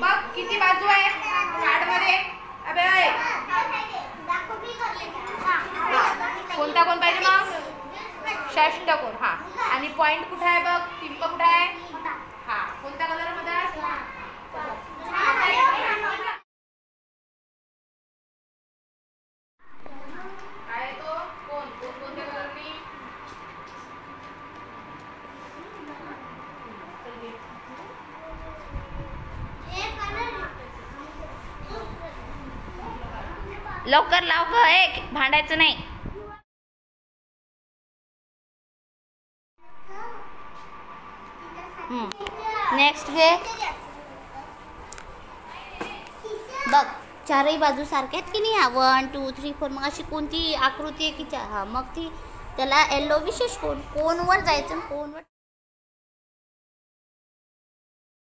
बघ किती बाजू आहे कार्ड मध्ये. अबे कोणता कोण पाहिजे मग? षष्टकोन. हा आणि पॉइंट कुठे आहे बघ? टिंब कुठे आहे? हा कोणत्या कलर मध्ये? काय तो कोण कोणत्या कलरनी? लवकर लाव ग, एक भांडायचं नाही. नेक्स्ट घे. बघ चारही बाजू सारख्या आहेत की नाही. 1 2 3 4. मग अशी कोणती आकृती आहे की हा मग ती त्याला येलो विशेष कोन. कोनवर जायचं. कोनवर